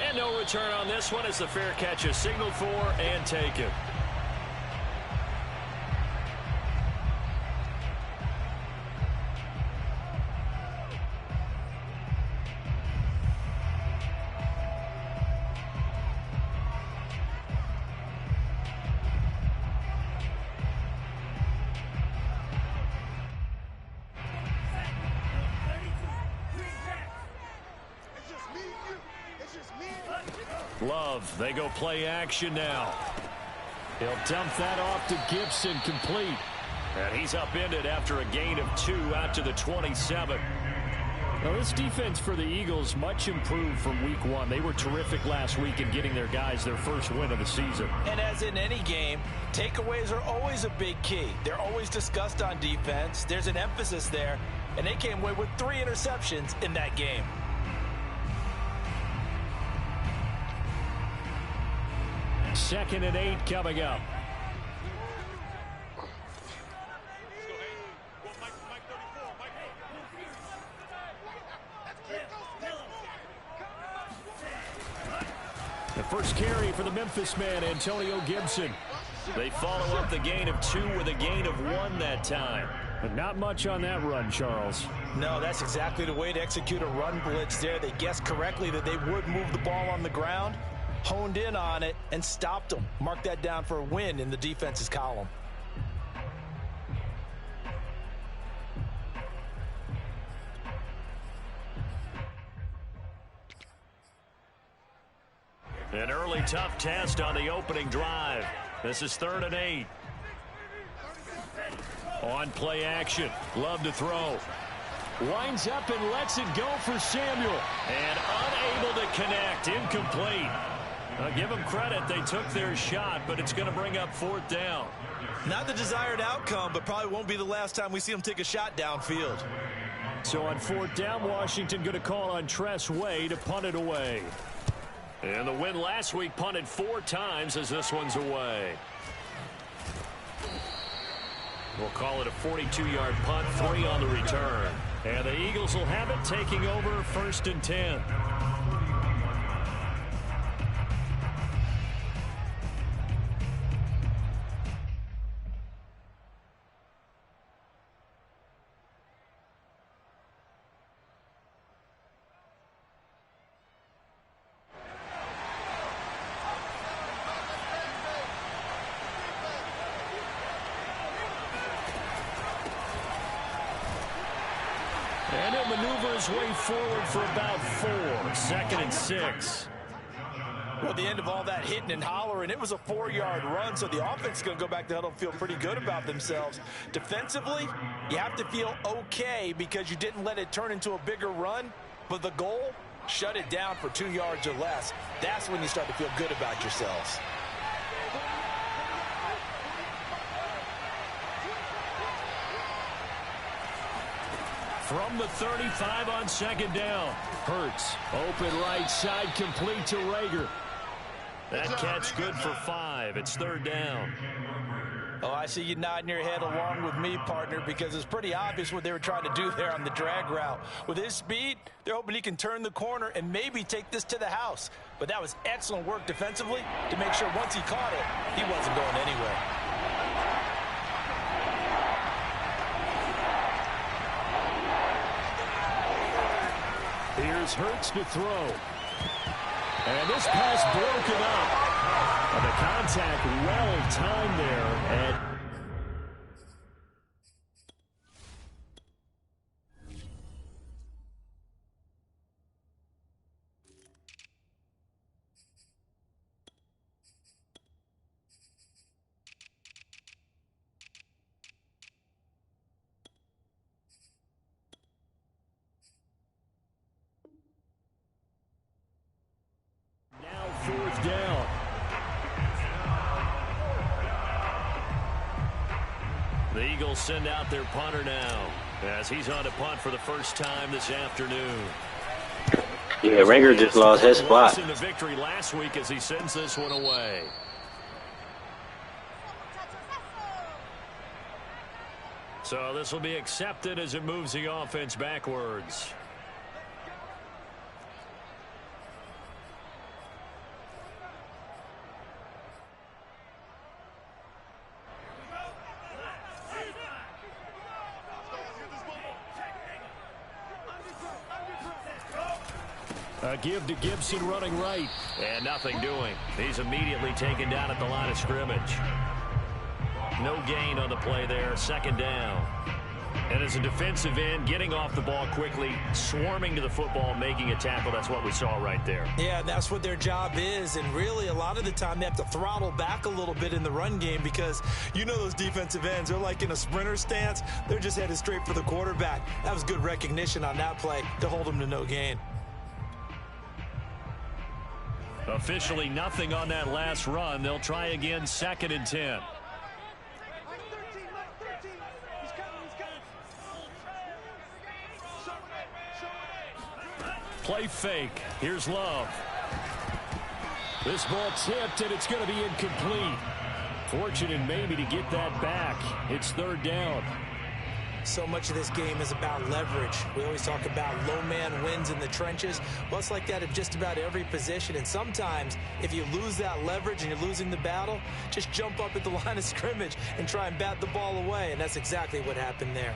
And no return on this one as the fair catch is signaled for and taken. Love, they go play action now. He'll dump that off to Gibson, complete. And he's upended after a gain of 2 out to the 27. Now this defense for the Eagles much improved from week 1. They were terrific last week in getting their guys their first win of the season. And as in any game, takeaways are always a big key. They're always discussed on defense. There's an emphasis there. And they came away with 3 interceptions in that game. Second and 8 coming up. The first carry for the Memphis man, Antonio Gibson. They follow up the gain of 2 with a gain of 1 that time. But not much on that run, Charles. No, that's exactly the way to execute a run blitz there. They guessed correctly that they would move the ball on the ground, honed in on it, and stopped them. Mark that down for a win in the defense's column. An early tough test on the opening drive. This is 3rd and 8. On play action. Love to throw. Winds up and lets it go for Samuel. And unable to connect. Incomplete. I'll give them credit. They took their shot, but it's going to bring up 4th down. Not the desired outcome, but probably won't be the last time we see them take a shot downfield. So on 4th down, Washington going to call on Tress Way to punt it away. And the win last week punted 4 times as this one's away. We'll call it a 42-yard punt, 3 on the return. And the Eagles will have it, taking over 1st and 10. And he'll maneuver his way forward for about 4. 2nd and 6. Well, at the end of all that hitting and hollering, it was a 4-yard run, so the offense is going to go back to huddle and feel pretty good about themselves. Defensively, you have to feel okay because you didn't let it turn into a bigger run, but the goal, shut it down for 2 yards or less. That's when you start to feel good about yourselves. From the 35 on 2nd down. Hurts. Open right side, complete to Rager. That catch good for 5. It's 3rd down. Oh, I see you nodding your head along with me, partner, because it's pretty obvious what they were trying to do there on the drag route. With his speed, they're hoping he can turn the corner and maybe take this to the house. But that was excellent work defensively to make sure once he caught it, he wasn't going anywhere. Here's Hurts to throw. And this pass broken up. And the contact well timed there. And now 4th down. The Eagles send out their punter now as he's on to punt for the first time this afternoon. Yeah, Rager just lost his spot. In the victory last week as he sends this one away. So this will be accepted as it moves the offense backwards. A give to Gibson running right. And nothing doing. He's immediately taken down at the line of scrimmage. No gain on the play there. Second down. And as a defensive end, getting off the ball quickly, swarming to the football, making a tackle. That's what we saw right there. Yeah, that's what their job is. And really, a lot of the time, they have to throttle back a little bit in the run game because you know those defensive ends, they're like in a sprinter stance. They're just headed straight for the quarterback. That was good recognition on that play to hold them to no gain. Officially nothing on that last run. They'll try again, 2nd and 10. Play fake. Here's Love. This ball tipped, and it's going to be incomplete. Fortunate maybe to get that back. It's 3rd down. So much of this game is about leverage. We always talk about low man wins in the trenches. Well, it's like that at just about every position. And sometimes, if you lose that leverage and you're losing the battle, just jump up at the line of scrimmage and try and bat the ball away. And that's exactly what happened there.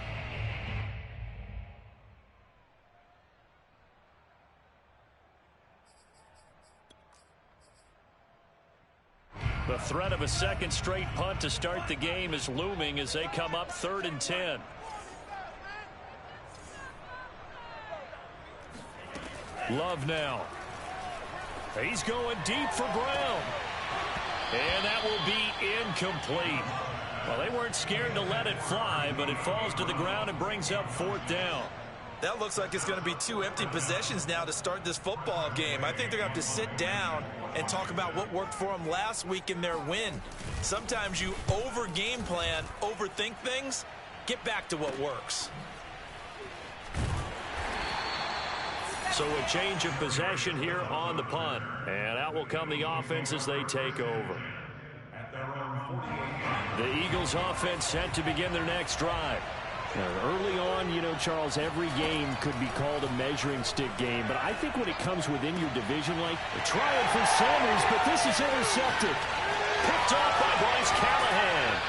The threat of a second straight punt to start the game is looming as they come up 3rd and 10. Love now. He's going deep for Brown. And that will be incomplete. Well, they weren't scared to let it fly, but it falls to the ground and brings up 4th down. That looks like it's going to be 2 empty possessions now to start this football game. I think they're going to have to sit down and talk about what worked for them last week in their win. Sometimes you over-game plan, overthink things. Get back to what works. So a change of possession here on the punt. And out will come the offense as they take over. The Eagles offense set to begin their next drive. Early on, you know, Charles, every game could be called a measuring stick game. But I think when it comes within your division, like trying for Sanders, but this is intercepted. Picked off by Bryce Callahan.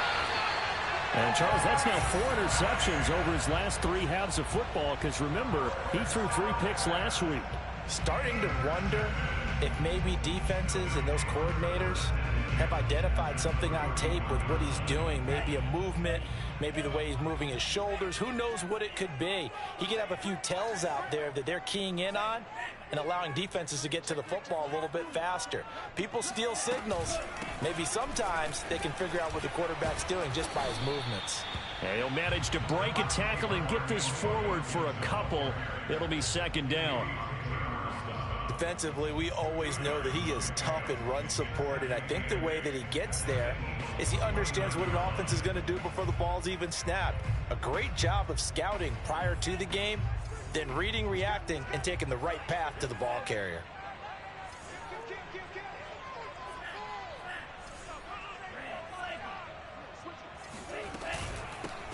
And, Charles, that's now 4 interceptions over his last 3 halves of football. Because, remember, he threw 3 picks last week. Starting to wonder if maybe defenses and those coordinators have identified something on tape with what he's doing. Maybe a movement, maybe the way he's moving his shoulders. Who knows what it could be? He could have a few tells out there that they're keying in on and allowing defenses to get to the football a little bit faster. People steal signals. Maybe sometimes they can figure out what the quarterback's doing just by his movements. And he'll manage to break a tackle and get this forward for a couple. It'll be 2nd down. Defensively, we always know that he is tough in run support, and I think the way that he gets there is he understands what an offense is going to do before the ball's even snapped. A great job of scouting prior to the game, then reading, reacting, and taking the right path to the ball carrier.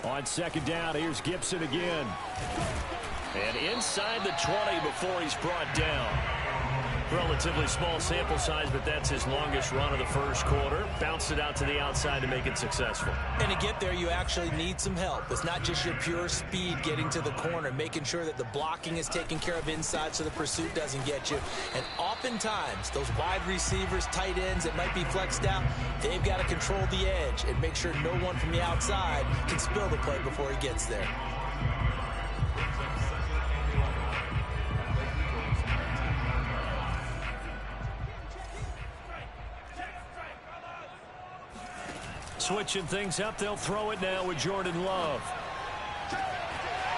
On 2nd down, here's Gibson again. And inside the 20 before he's brought down. Relatively small sample size, but that's his longest run of the first quarter. Bounced it out to the outside to make it successful. And to get there, you actually need some help. It's not just your pure speed getting to the corner, making sure that the blocking is taken care of inside so the pursuit doesn't get you. And oftentimes, those wide receivers, tight ends that might be flexed out, they've got to control the edge and make sure no one from the outside can spill the play before he gets there. Switching things up, they'll throw it now with Jordan Love.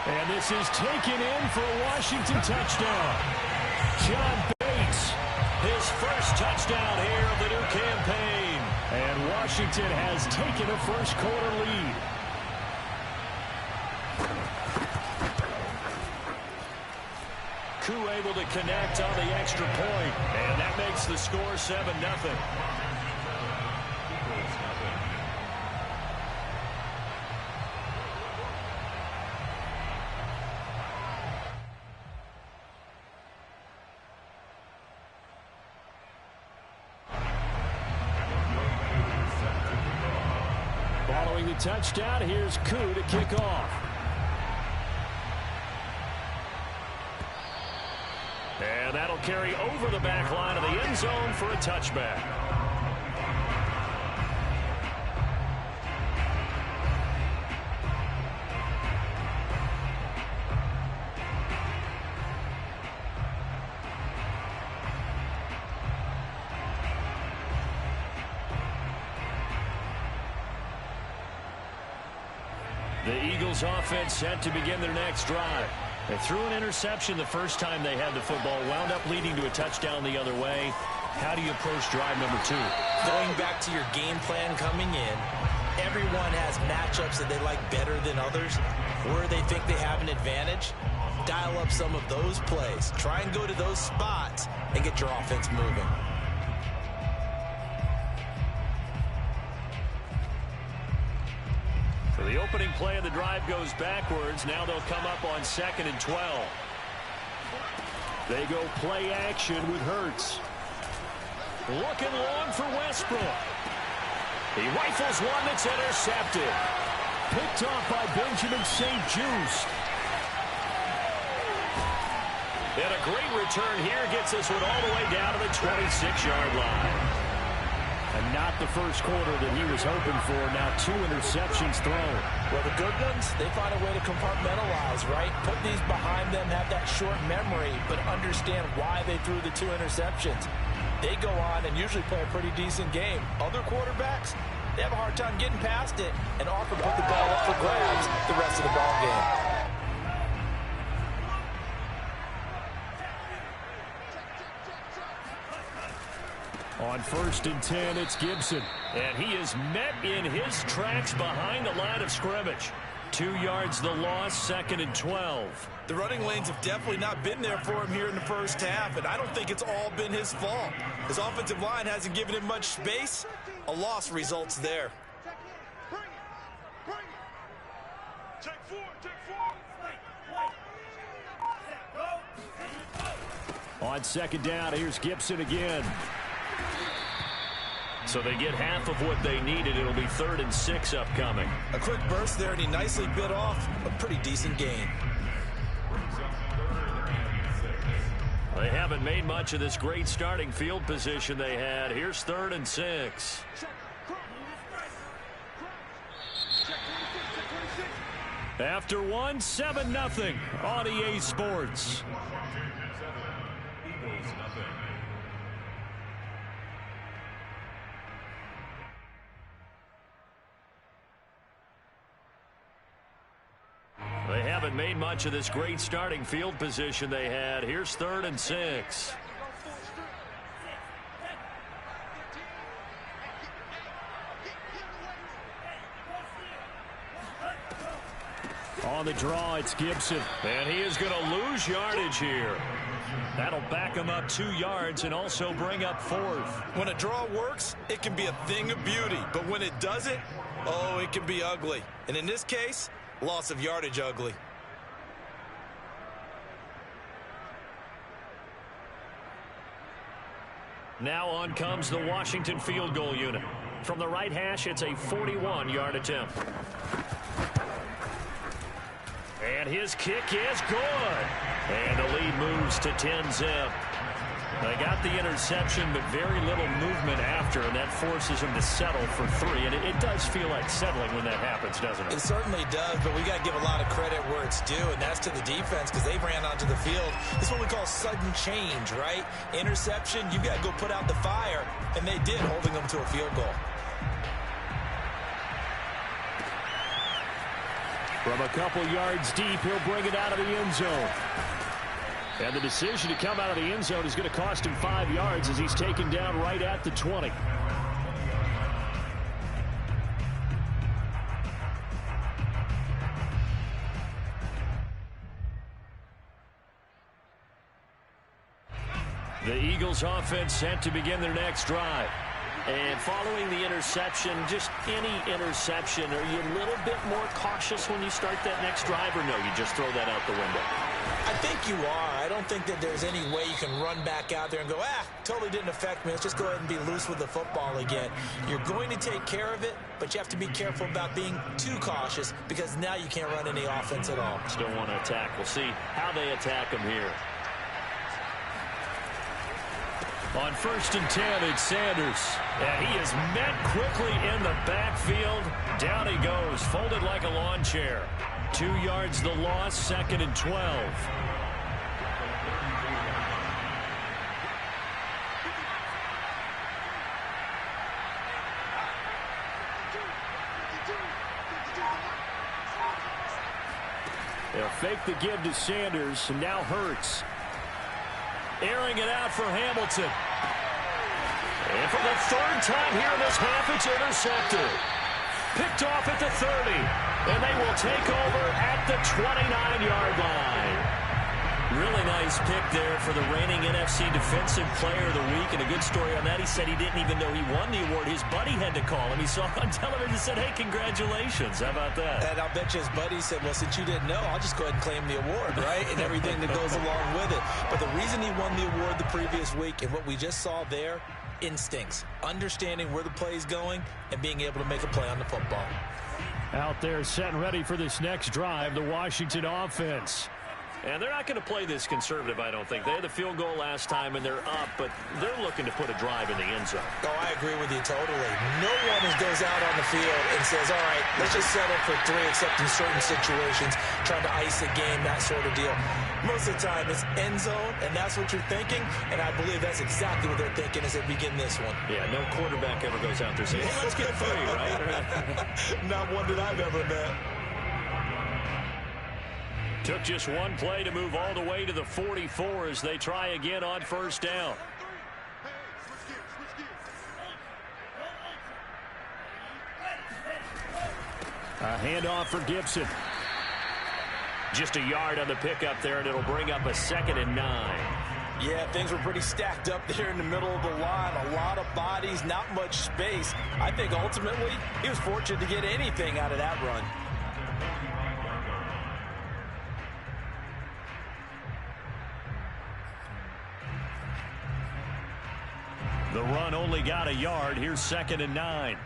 And this is taken in for a Washington touchdown. John Bates, his first touchdown here of the new campaign. And Washington has taken a first quarter lead. Koo able to connect on the extra point. And that makes the score 7-0. Following the touchdown, here's Koo to kick off. And that'll carry over the back line of the end zone for a touchback. The Eagles offense set to begin their next drive. They threw an interception the first time they had the football, wound up leading to a touchdown the other way. How do you approach drive number 2? Going back to your game plan coming in, everyone has matchups that they like better than others. Where they think they have an advantage, dial up some of those plays. Try and go to those spots and get your offense moving. So the opening play of the drive goes backwards. Now they'll come up on 2nd and 12. They go play action with Hurts. Looking long for Westbrook. He rifles one that's intercepted. Picked off by Benjamin St-Juste. And a great return here gets this one all the way down to the 26-yard line. And not the first quarter that he was hoping for. Now 2 interceptions thrown. Well, the good ones, they find a way to compartmentalize, right? Put these behind them, have that short memory, but understand why they threw the 2 interceptions. They go on and usually play a pretty decent game. Other quarterbacks, they have a hard time getting past it and often put the ball up for grabs the rest of the ball game. On 1st and 10, it's Gibson. And he is met in his tracks behind the line of scrimmage. 2 yards the loss, 2nd and 12. The running lanes have definitely not been there for him here in the first half, and I don't think it's all been his fault. His offensive line hasn't given him much space. A loss results there. On 2nd down, here's Gibson again. So they get half of what they needed. It'll be 3rd and 6 upcoming. A quick burst there, and he nicely bit off a pretty decent gain. They haven't made much of this great starting field position they had. Here's 3rd and 6. After one, 7-0 on EA Sports. They haven't made much of this great starting field position they had. Here's 3rd and 6. On the draw, it's Gibson. And he is going to lose yardage here. That'll back him up 2 yards and also bring up 4th. When a draw works, it can be a thing of beauty. But when it doesn't, oh, it can be ugly. And in this case, loss of yardage ugly. Now on comes the Washington field goal unit. From the right hash, it's a 41-yard attempt. And his kick is good. And the lead moves to 10-zip. They got the interception, but very little movement after, and that forces him to settle for 3. And it does feel like settling when that happens, doesn't it? It certainly does, but we got to give a lot of credit where it's due, and that's to the defense because they ran onto the field. This is what we call sudden change, right? Interception, you got to go put out the fire, and they did, holding them to a field goal. From a couple yards deep, he'll bring it out of the end zone. And the decision to come out of the end zone is going to cost him 5 yards as he's taken down right at the 20. The Eagles offense set to begin their next drive. And following the interception, just any interception, are you a little bit more cautious when you start that next drive, or no, you just throw that out the window? I think you are. I don't think that there's any way you can run back out there and go, totally didn't affect me. Let's just go ahead and be loose with the football again. You're going to take care of it, but you have to be careful about being too cautious because now you can't run any offense at all. Still want to attack. We'll see how they attack them here. On 1st and 10, it's Sanders. And he is met quickly in the backfield. Down he goes, folded like a lawn chair. 2 yards the loss, 2nd and 12. They'll fake the give to Sanders, and now Hurts. Airing it out for Hamilton. And for the 3rd time here in this half, it's intercepted. Picked off at the 30. And they will take over at the 29-yard line. Really nice pick there for the reigning NFC Defensive Player of the Week. And a good story on that. He said he didn't even know he won the award. His buddy had to call him. He saw it on television and said, hey, congratulations. How about that? And I'll bet you his buddy said, well, since you didn't know, I'll just go ahead and claim the award, right? And everything that goes along with it. But the reason he won the award the previous week and what we just saw there, instincts, understanding where the play is going and being able to make a play on the football. Out there set and ready for this next drive, the Washington offense. And they're not going to play this conservative, I don't think. They had the field goal last time, and they're up, but they're looking to put a drive in the end zone. Oh, I agree with you totally. No one goes out on the field and says, all right, let's just settle for 3, except in certain situations, trying to ice a game, that sort of deal. Most of the time, it's end zone, and that's what you're thinking, and I believe that's exactly what they're thinking as they begin this one. Yeah, no quarterback ever goes out there saying, hey, let's get 3, right? Not one that I've ever met. Took just one play to move all the way to the 44 as they try again on 1st down. A handoff for Gibson. Just a yard on the pickup there, and it'll bring up a 2nd and 9. Yeah, things were pretty stacked up there in the middle of the line. A lot of bodies, not much space. I think ultimately he was fortunate to get anything out of that run. The run only got a yard. Here's 2nd and 9.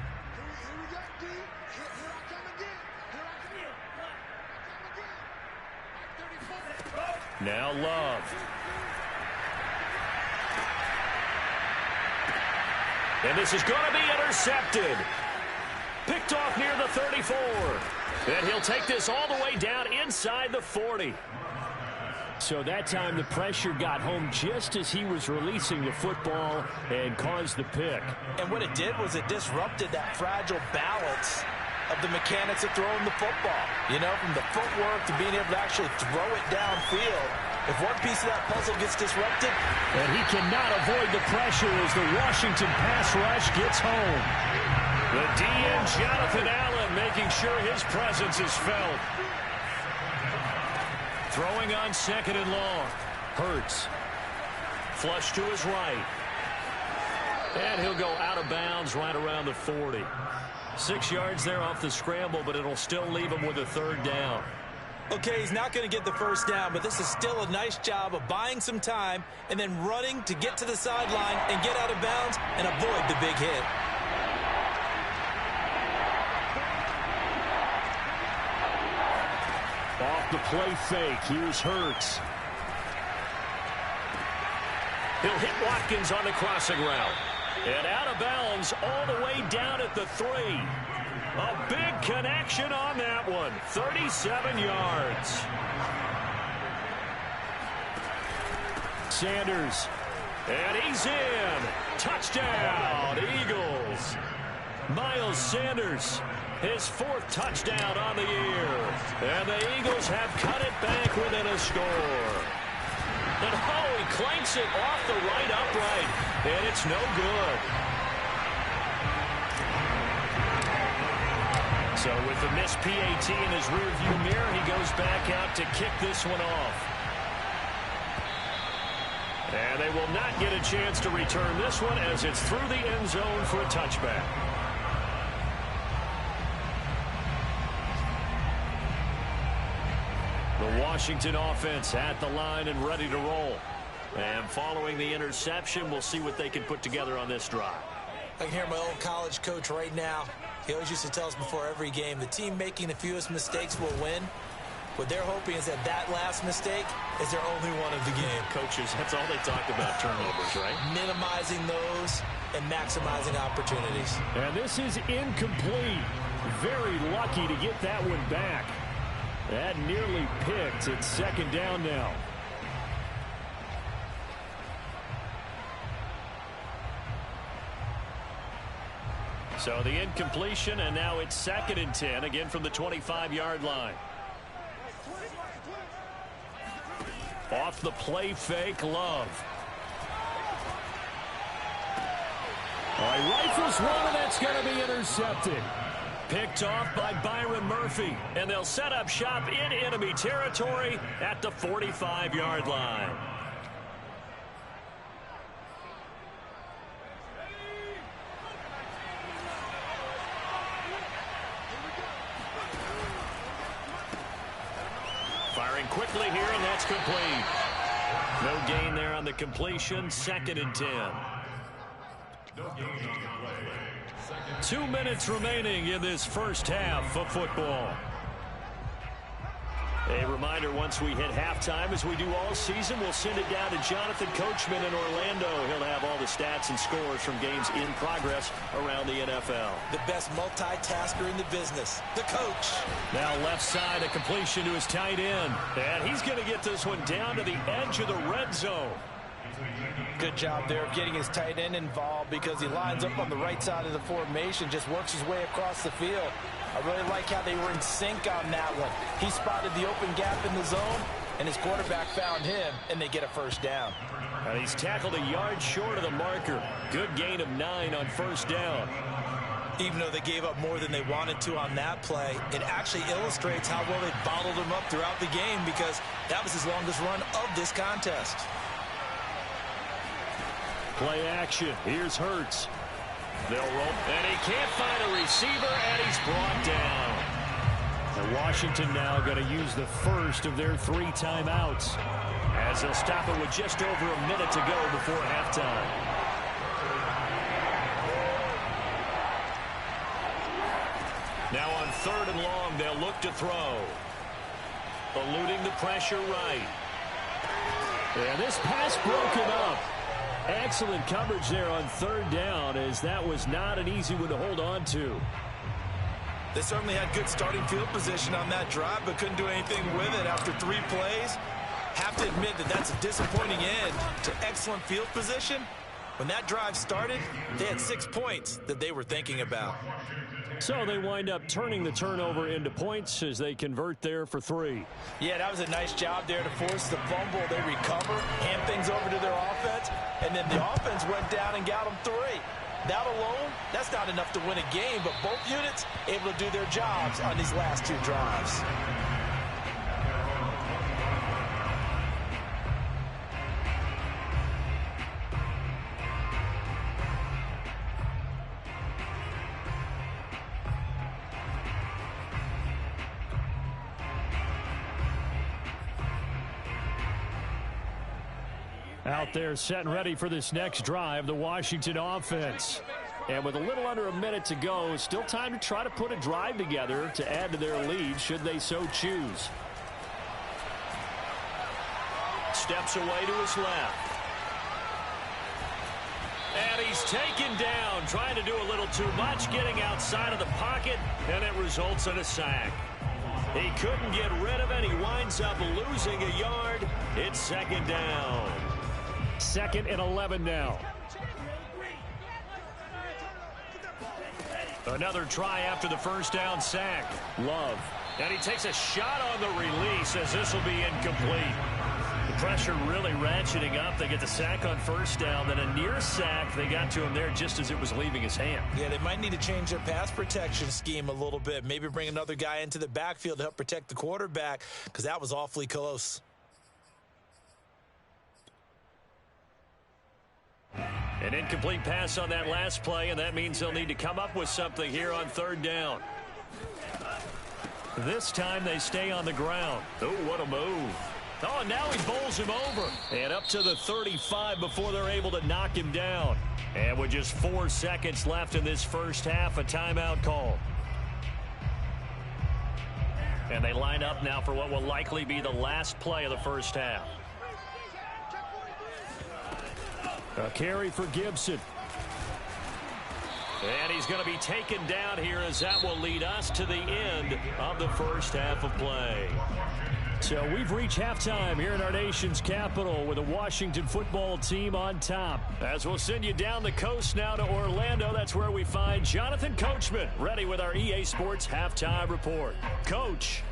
Now Love. And this is going to be intercepted. Picked off near the 34. And he'll take this all the way down inside the 40. So that time the pressure got home just as he was releasing the football and caused the pick. And what it did was it disrupted that fragile balance of the mechanics of throwing the football. You know, from the footwork to being able to actually throw it downfield. If one piece of that puzzle gets disrupted. And he cannot avoid the pressure as the Washington pass rush gets home. The DN, Jonathan Allen, making sure his presence is felt. Throwing on 2nd and long. Hurts. Flush to his right. And he'll go out of bounds right around the 40. 6 yards there off the scramble, but it'll still leave him with a 3rd down. Okay, he's not going to get the 1st down, but this is still a nice job of buying some time and then running to get to the sideline and get out of bounds and avoid the big hit. Off the play fake, here's Hurts. He'll hit Watkins on the crossing route. And out of bounds all the way down at the 3. A big connection on that one. 37 yards. Sanders. And he's in. Touchdown, Eagles. Miles Sanders, his 4th touchdown on the year. And the Eagles have cut it back within a score. And oh, he clanks it off the right upright. And it's no good. So with the missed PAT in his rearview mirror, he goes back out to kick this one off. And they will not get a chance to return this one as it's through the end zone for a touchback. The Washington offense at the line and ready to roll. And following the interception, we'll see what they can put together on this drive. I can hear my old college coach right now. He always used to tell us before every game, the team making the fewest mistakes will win. What they're hoping is that that last mistake is their only one of the game. Coaches, that's all they talked about, turnovers, right? Minimizing those and maximizing opportunities. And this is incomplete. Very lucky to get that one back. That nearly picked. It's second down now. So the incompletion, and now it's 2nd and 10, again from the 25-yard line. Off the play fake, Love. All right, rifles one, and that's going to be intercepted. Picked off by Byron Murphy, and they'll set up shop in enemy territory at the 45-yard line. Firing quickly here, and that's complete. No gain there on the completion. 2nd and 10. 2 minutes remaining in this first half of football. A reminder, once we hit halftime, as we do all season, we'll send it down to Jonathan Coachman in Orlando. He'll have all the stats and scores from games in progress around the NFL. The best multitasker in the business, the coach. Now left side, a completion to his tight end. And he's going to get this one down to the edge of the red zone. Good job there of getting his tight end involved because he lines up on the right side of the formation, just works his way across the field. I really like how they were in sync on that one. He spotted the open gap in the zone, and his quarterback found him, and they get a first down. And he's tackled a yard short of the marker. Good gain of 9 on first down. Even though they gave up more than they wanted to on that play, it actually illustrates how well they bottled him up throughout the game because that was his longest run of this contest. Play action. Here's Hurts. They'll roll, and he can't find a receiver, and he's brought down. And Washington now going to use the first of their 3 timeouts as they'll stop it with just over a minute to go before halftime. Now on 3rd and long, they'll look to throw. Eluding the pressure right. And this pass broken up. Excellent coverage there on 3rd down, as that was not an easy one to hold on to. They certainly had good starting field position on that drive, but couldn't do anything with it after 3 plays. Have to admit that that's a disappointing end to excellent field position. When that drive started, they had 6 points that they were thinking about. So they wind up turning the turnover into points as they convert there for 3. Yeah, that was a nice job there to force the fumble. They recover, hand things over to their offense, and then the offense went down and got them 3. That alone, that's not enough to win a game, but both units able to do their jobs on these last 2 drives. Out there set and ready for this next drive, the Washington offense. And with a little under a minute to go, still time to try to put a drive together to add to their lead should they so choose. Steps away to his left. And he's taken down, trying to do a little too much, getting outside of the pocket, and it results in a sack. He couldn't get rid of it. He winds up losing a yard. It's 2nd down. 2nd and 11 now. Another try after the first down sack. Love. And he takes a shot on the release as this will be incomplete. The pressure really ratcheting up. They get the sack on first down. Then a near sack. They got to him there just as it was leaving his hand. Yeah, they might need to change their pass protection scheme a little bit. Maybe bring another guy into the backfield to help protect the quarterback because that was awfully close. An incomplete pass on that last play, and that means they'll need to come up with something here on 3rd down. This time they stay on the ground. Oh, what a move. Oh, and now he bowls him over. And up to the 35 before they're able to knock him down. And with just 4 seconds left in this first half, a timeout call. And they line up now for what will likely be the last play of the first half. A carry for Gibson. And he's going to be taken down here as that will lead us to the end of the first half of play. So we've reached halftime here in our nation's capital with the Washington football team on top. As we'll send you down the coast now to Orlando, that's where we find Jonathan Coachman ready with our EA Sports Halftime Report. Coach.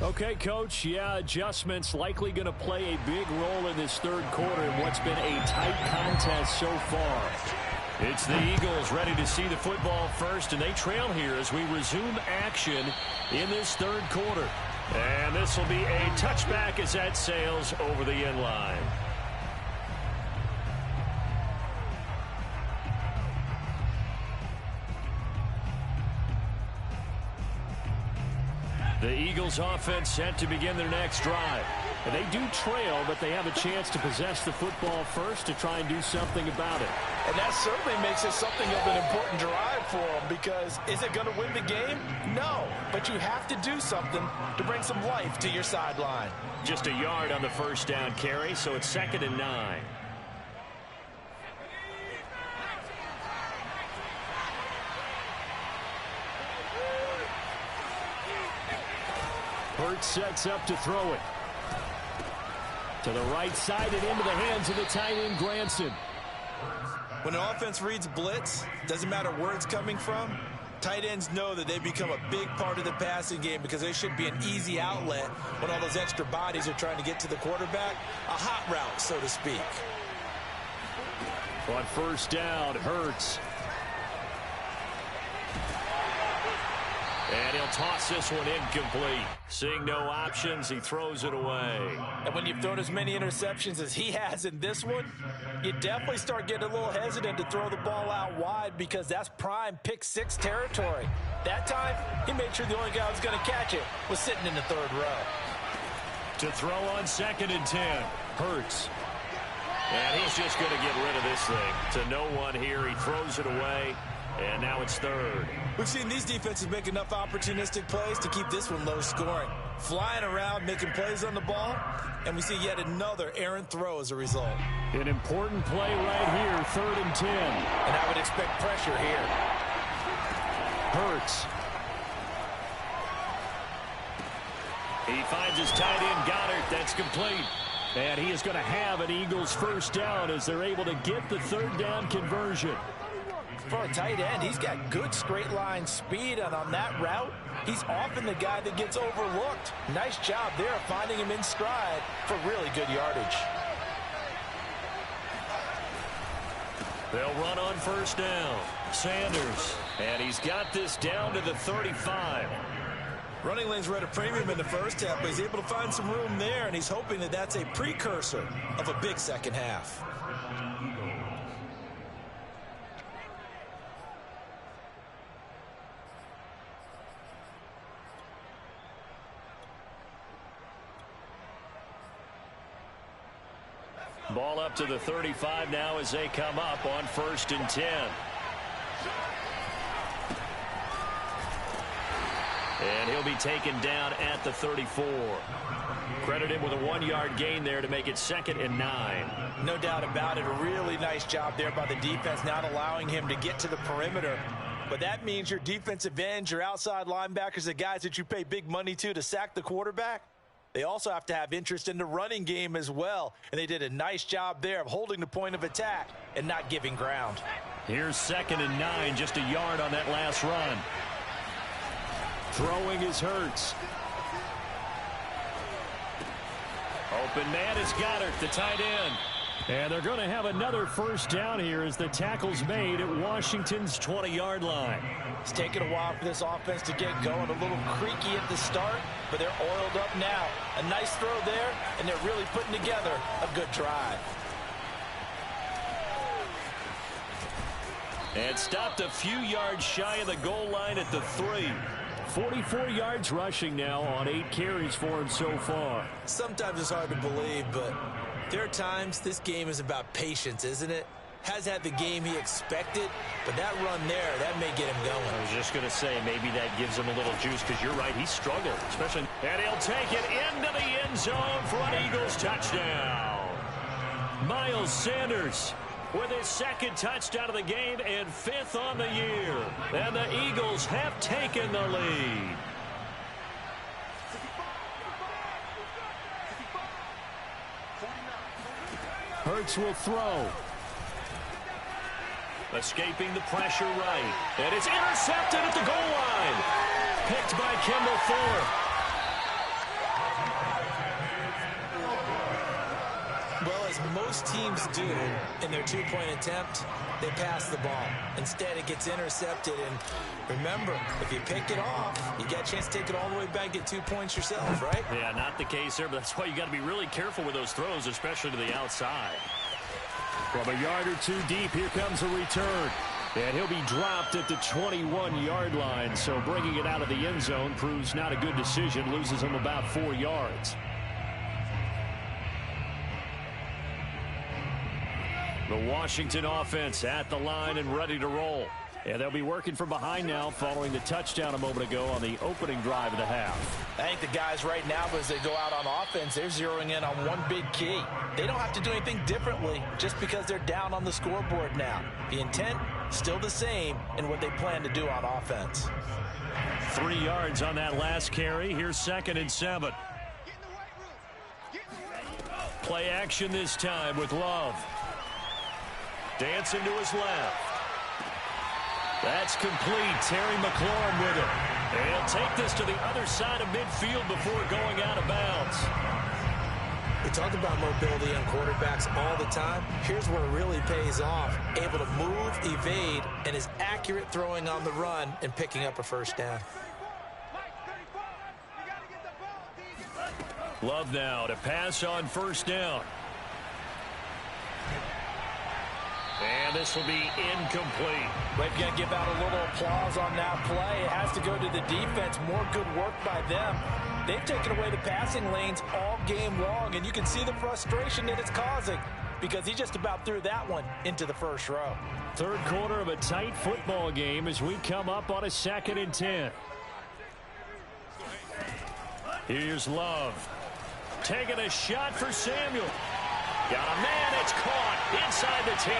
Okay, Coach, yeah, adjustments likely going to play a big role in this third quarter in what's been a tight contest so far. It's the Eagles ready to see the football first, and they trail here as we resume action in this third quarter. And this will be a touchback as that sails over the end line. The Eagles offense set to begin their next drive. And they do trail, but they have a chance to possess the football first to try and do something about it. And that certainly makes it something of an important drive for them, because is it going to win the game? No, but you have to do something to bring some life to your sideline. Just a yard on the first down carry, so it's 2nd and 9. Hurts sets up to throw it. To the right side and into the hands of the tight end, Granson. When an offense reads blitz, doesn't matter where it's coming from, tight ends know that they become a big part of the passing game because they should be an easy outlet when all those extra bodies are trying to get to the quarterback. A hot route, so to speak. On first down, Hurts. And he'll toss this one incomplete. Seeing no options, he throws it away. And when you've thrown as many interceptions as he has in this one, you definitely start getting a little hesitant to throw the ball out wide, because that's prime pick six territory. That time, he made sure the only guy who was going to catch it was sitting in the third row. To throw on 2nd and 10, Hurts. And he's just going to get rid of this thing. To no one here, he throws it away. And now it's 3rd. We've seen these defenses make enough opportunistic plays to keep this one low scoring. Flying around, making plays on the ball, and we see yet another errant throw as a result. An important play right here, 3rd and 10. And I would expect pressure here. Hurts. He finds his tight end, Goddard. That's complete. And he is going to have an Eagles first down as they're able to get the 3rd down conversion. For a tight end, he's got good straight line speed, and on that route, he's often the guy that gets overlooked. Nice job there finding him in stride for really good yardage. They'll run on first down. Sanders, and he's got this down to the 35. Running lanes were at a premium in the first half, but he's able to find some room there, and he's hoping that that's a precursor of a big second half. Ball up to the 35 now as they come up on 1st and 10. And he'll be taken down at the 34. Credited with a 1-yard gain there to make it 2nd and 9. No doubt about it. A really nice job there by the defense, not allowing him to get to the perimeter. But that means your defensive ends, your outside linebackers, the guys that you pay big money to sack the quarterback, they also have to have interest in the running game as well. And they did a nice job there of holding the point of attack and not giving ground. Here's 2nd and 9, just a yard on that last run. Throwing is Hurts. Open man is Goddard, the tight end. And they're going to have another first down here as the tackle's made at Washington's 20-yard line. It's taken a while for this offense to get going. A little creaky at the start, but they're oiled up now. A nice throw there, and they're really putting together a good drive. And stopped a few yards shy of the goal line at the 3. 44 yards rushing now on 8 carries for him so far. Sometimes it's hard to believe, but there are times this game is about patience, isn't it? has had the game he expected, but that run there, that may get him going. I was just going to say, maybe that gives him a little juice, because you're right, he struggled, especially. And he'll take it into the end zone for an Eagles touchdown. Miles Sanders with his second touchdown of the game and 5th on the year. And the Eagles have taken the lead. Hurts will throw. Escaping the pressure right. And it's intercepted at the goal line. Picked by Kendall Fuller. Well, as most teams do in their two-point attempt, they pass the ball. Instead, it gets intercepted. And remember, if you pick it off, you got a chance to take it all the way back, get 2 points yourself, right? Yeah, not the case there, but that's why you got to be really careful with those throws, especially to the outside. From a yard or two deep, here comes a return. And he'll be dropped at the 21-yard line, so bringing it out of the end zone proves not a good decision, loses him about 4 yards. The Washington offense at the line and ready to roll. And they'll be working from behind now following the touchdown a moment ago on the opening drive of the half. I think the guys right now, as they go out on offense, they're zeroing in on one big key. They don't have to do anything differently just because they're down on the scoreboard now. The intent, still the same in what they plan to do on offense. 3 yards on that last carry. Here's 2nd and 7. Play action this time with Love. Dancing to his left. That's complete. Terry McLaurin with it. And he'll take this to the other side of midfield before going out of bounds. We talk about mobility on quarterbacks all the time. Here's where it really pays off. Able to move, evade, and is accurate throwing on the run and picking up a first down. Love now to pass on first down. And this will be incomplete. We're going to give out a little applause on that play. It has to go to the defense. More good work by them. They've taken away the passing lanes all game long, and you can see the frustration that it's causing because he just about threw that one into the first row. Third quarter of a tight football game as we come up on a 2nd and 10. Here's Love. Taking a shot for Samuel. Got a man, it's caught inside the 10.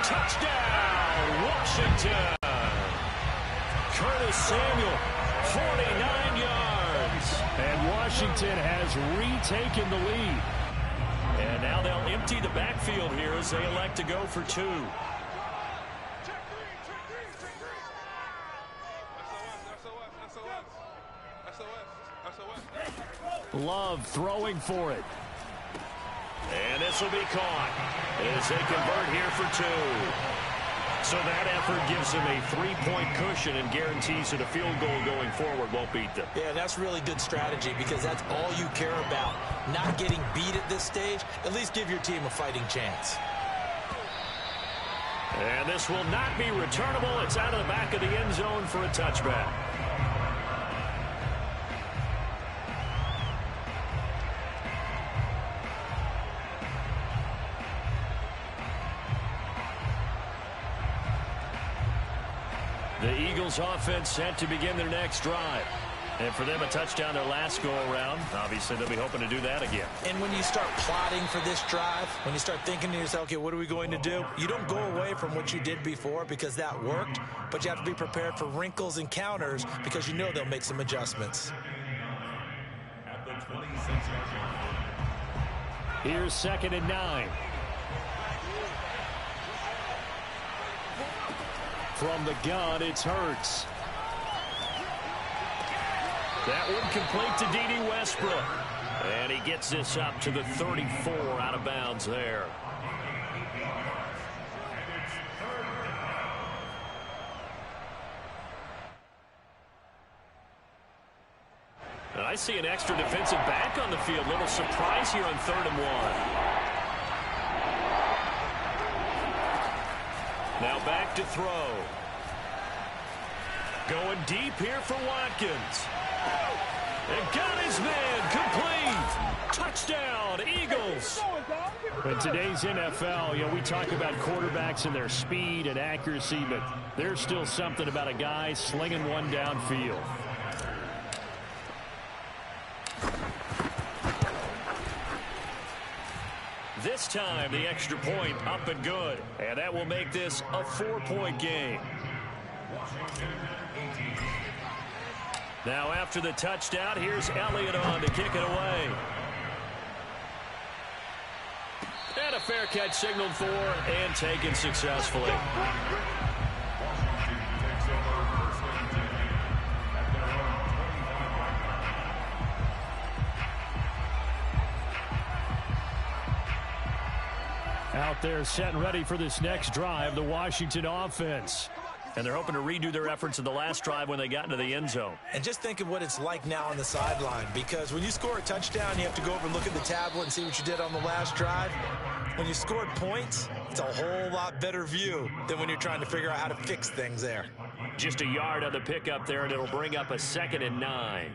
Touchdown, Washington. Curtis Samuel, 49 yards. And Washington has retaken the lead. And now they'll empty the backfield here as they elect to go for 2. Love throwing for it. And this will be caught as they convert here for 2. So that effort gives them a 3-point cushion and guarantees that a field goal going forward won't beat them. Yeah, that's really good strategy because that's all you care about. Not getting beat at this stage. At least give your team a fighting chance. And this will not be returnable. It's out of the back of the end zone for a touchback. The Eagles offense set to begin their next drive. And for them, a touchdown their last go-around. Obviously, they'll be hoping to do that again. And when you start plotting for this drive, when you start thinking to yourself, okay, what are we going to do? You don't go away from what you did before because that worked, but you have to be prepared for wrinkles and counters because you know they'll make some adjustments. Here's 2nd and 9. From the gun, it's Hurts. That one complete to D.D. Westbrook. And he gets this up to the 34 out of bounds there. And I see an extra defensive back on the field. Little surprise here on 3rd and 1. Now back to throw. Going deep here for Watkins. And got his man complete. Touchdown, Eagles. In today's NFL, we talk about quarterbacks and their speed and accuracy, but there's still something about a guy slinging one downfield. This time, the extra point up and good. And that will make this a 4-point game. Now, after the touchdown, here's Elliott on to kick it away. And a fair catch signaled for and taken successfully. Out there set and ready for this next drive, the Washington offense. And they're hoping to redo their efforts in the last drive when they got into the end zone. And just think of what it's like now on the sideline, because when you score a touchdown, you have to go over and look at the tablet and see what you did on the last drive. When you scored points, it's a whole lot better view than when you're trying to figure out how to fix things there. Just a yard on the pickup there, and it'll bring up a 2nd and 9.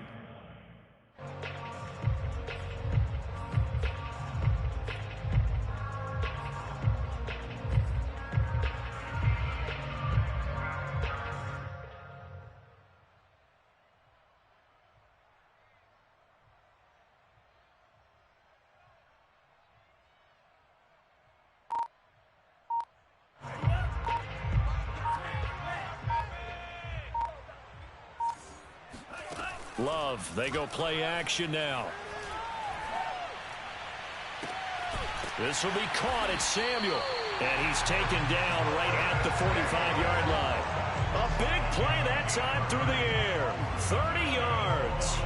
Love, they go play action now. This will be caught at Samuel. And he's taken down right at the 45-yard line. A big play that time through the air. 30 yards.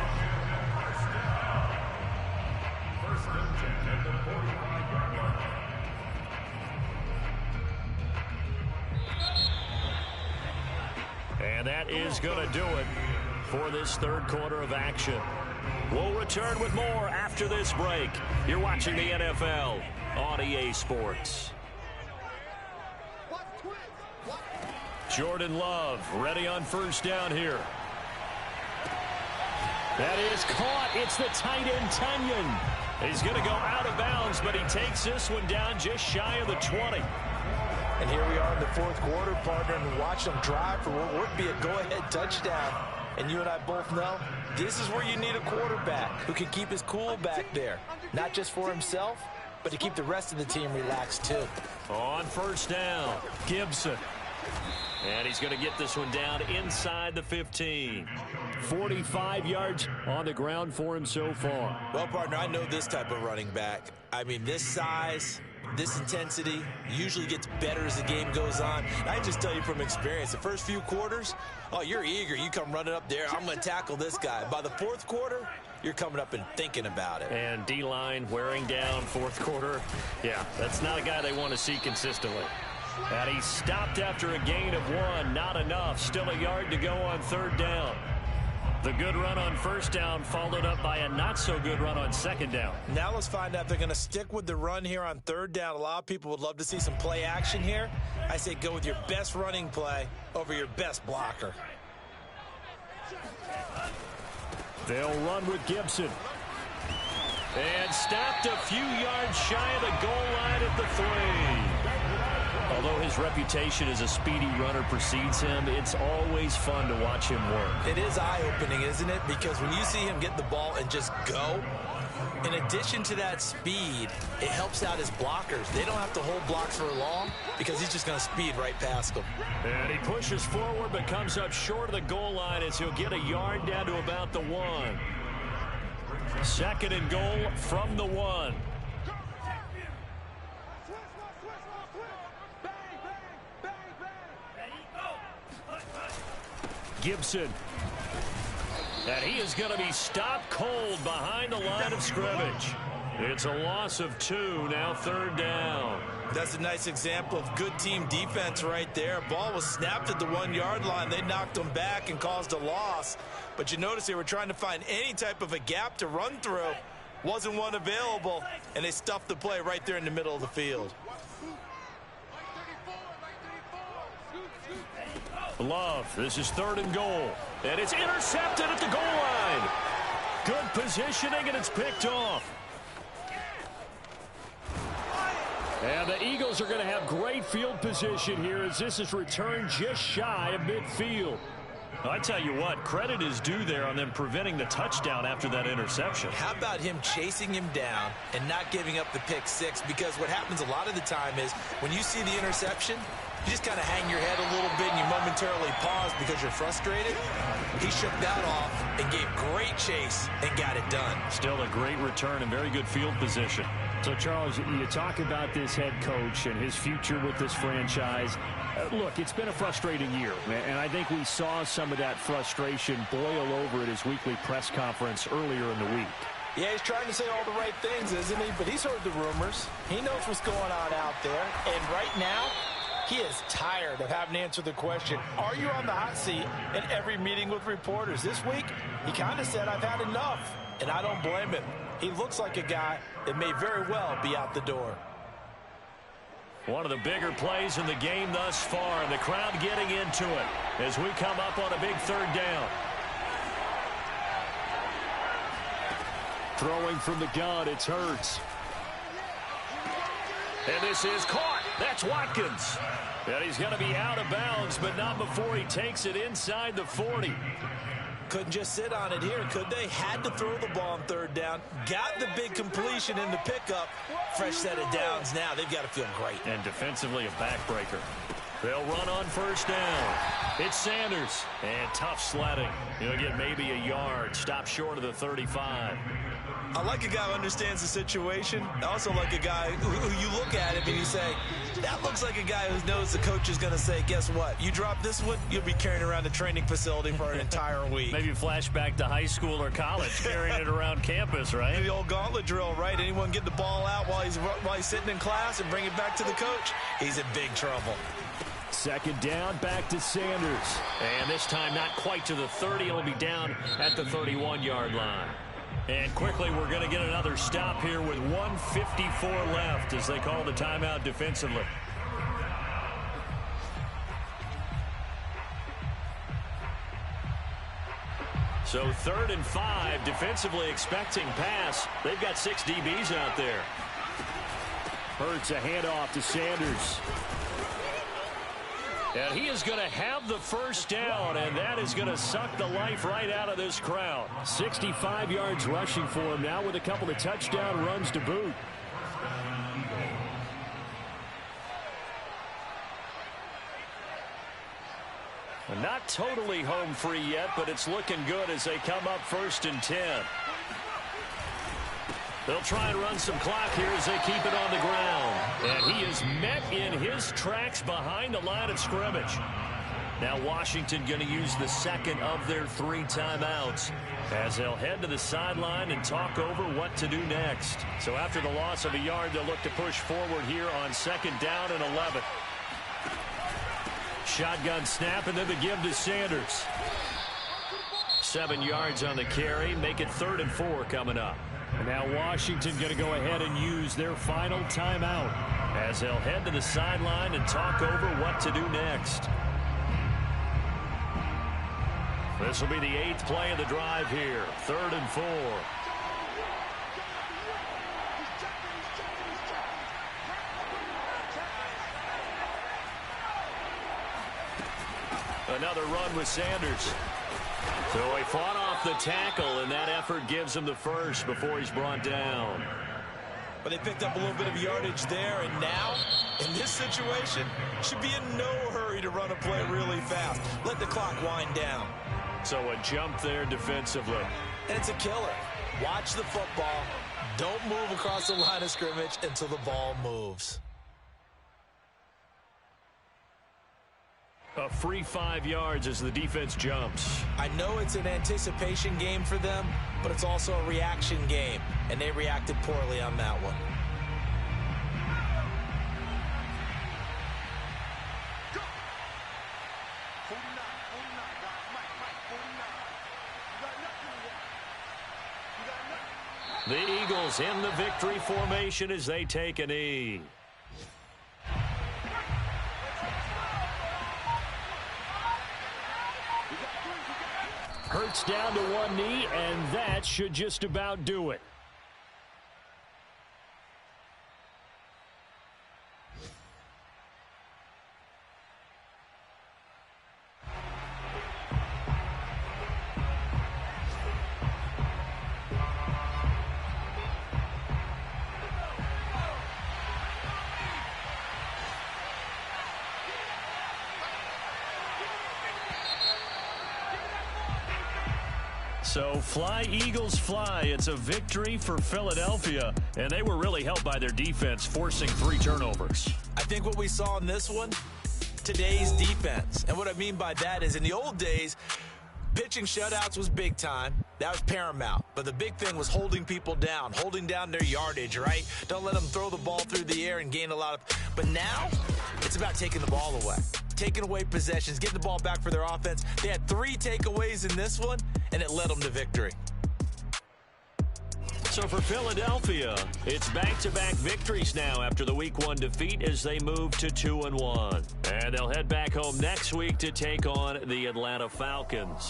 And that is going to do it for this third quarter of action. We'll return with more after this break. You're watching the NFL on EA Sports. Jordan Love ready on first down here. That is caught. It's the tight end, Tunyon. He's going to go out of bounds, but he takes this one down just shy of the 20. And here we are in the fourth quarter, partner, and watch them drive for what would be a go-ahead touchdown. And you and I both know this is where you need a quarterback who can keep his cool back there. Not just for himself, but to keep the rest of the team relaxed too. On first down, Gibson. And he's going to get this one down inside the 15. 45 yards on the ground for him so far. Well, partner, I know this type of running back. I mean, this size, this intensity usually gets better as the game goes on. And I can just tell you from experience, the first few quarters, oh, you're eager. You come running up there, I'm going to tackle this guy. By the fourth quarter, you're coming up and thinking about it. And D-line wearing down fourth quarter. Yeah, that's not a guy they want to see consistently. And he stopped after a gain of 1. Not enough. Still a yard to go on third down. The good run on first down followed up by a not-so-good run on second down. Now let's find out if they're going to stick with the run here on third down. A lot of people would love to see some play action here. I say go with your best running play over your best blocker. They'll run with Gibson. And stopped a few yards shy of the goal line at the 3. Although his reputation as a speedy runner precedes him, it's always fun to watch him work. It is eye-opening, isn't it? Because when you see him get the ball and just go, in addition to that speed, it helps out his blockers. They don't have to hold blocks for long because he's just going to speed right past them. And he pushes forward but comes up short of the goal line as he'll get a yard down to about the 1. Second and goal from the 1. Gibson. And he is going to be stopped cold behind the line of scrimmage. It's a loss of 2, now third down. That's a nice example of good team defense right there. Ball was snapped at the 1-yard line. They knocked him back and caused a loss. But you notice they were trying to find any type of a gap to run through. Wasn't one available, and they stuffed the play right there in the middle of the field. Love, this is third and goal. And it's intercepted at the goal line. Good positioning, and it's picked off. And the Eagles are going to have great field position here as this is returned just shy of midfield. I tell you what, credit is due there on them preventing the touchdown after that interception. How about him chasing him down and not giving up the pick six? Because what happens a lot of the time is when you see the interception, you just kind of hang your head a little bit and you momentarily pause because you're frustrated. He shook that off and gave great chase and got it done. Still a great return and very good field position. So, Charles, you talk about this head coach and his future with this franchise. Look, it's been a frustrating year, and I think we saw some of that frustration boil over at his weekly press conference earlier in the week. Yeah, he's trying to say all the right things, isn't he? But he's heard the rumors. He knows what's going on out there. And right now, he is tired of having to answer the question, are you on the hot seat in every meeting with reporters? This week, he kind of said, I've had enough. And I don't blame him. He looks like a guy that may very well be out the door. One of the bigger plays in the game thus far, and the crowd getting into it as we come up on a big third down. Throwing from the gun, it's Hurts. And this is caught. That's Watkins. And he's going to be out of bounds, but not before he takes it inside the 40. Couldn't just sit on it here, could they? Had to throw the ball on third down. Got the big completion in the pickup. Fresh set of downs now. They've got to feel great. And defensively a backbreaker. They'll run on first down. It's Sanders. And tough sledding. He'll get maybe a yard. Stop short of the 35. I like a guy who understands the situation. I also like a guy who you look at him and you say, that looks like a guy who knows the coach is going to say, guess what? You drop this one, you'll be carrying around the training facility for an entire week. Maybe flashback to high school or college, carrying it around campus, right? The old gauntlet drill, right? Anyone get the ball out while he's sitting in class and bring it back to the coach? He's in big trouble. Second down, back to Sanders. And this time not quite to the 30. It'll be down at the 31-yard line. And quickly, we're going to get another stop here with 1:54 left as they call the timeout defensively. So 3rd and 5, defensively expecting pass. They've got 6 DBs out there. Hurts a handoff to Sanders. And he is going to have the first down, and that is going to suck the life right out of this crowd. 65 yards rushing for him now with a couple of touchdown runs to boot. Not totally home free yet, but it's looking good as they come up 1st and 10. They'll try and run some clock here as they keep it on the ground. And he is met in his tracks behind the line of scrimmage. Now Washington going to use the second of their 3 timeouts as they'll head to the sideline and talk over what to do next. So after the loss of a yard, they'll look to push forward here on 2nd down and 11. Shotgun snap and then the give to Sanders. 7 yards on the carry. Make it 3rd and 4 coming up. And now Washington going to go ahead and use their final timeout as they'll head to the sideline and talk over what to do next. This will be the 8th play of the drive here. 3rd and 4. Another run with Sanders. So he fought off the tackle, and that effort gives him the first before he's brought down. But they picked up a little bit of yardage there, and now, in this situation, should be in no hurry to run a play really fast. Let the clock wind down. So a jump there defensively. And it's a killer. Watch the football. Don't move across the line of scrimmage until the ball moves. A free 5 yards as the defense jumps. I know it's an anticipation game for them, but it's also a reaction game, and they reacted poorly on that one. The Eagles in the victory formation as they take a knee. Hurts down to one knee, and that should just about do it. So fly, Eagles, fly. It's a victory for Philadelphia, and they were really helped by their defense, forcing 3 turnovers. I think what we saw in this one, today's defense. And what I mean by that is in the old days, pitching shutouts was big time. That was paramount. But the big thing was holding people down, holding down their yardage, right? Don't let them throw the ball through the air and gain a lot of... But now, it's about taking the ball away. Taking away possessions, getting the ball back for their offense. They had 3 takeaways in this one, and it led them to victory. So for Philadelphia, it's back-to-back victories now after the Week 1 defeat as they move to 2-1. And they'll head back home next week to take on the Atlanta Falcons.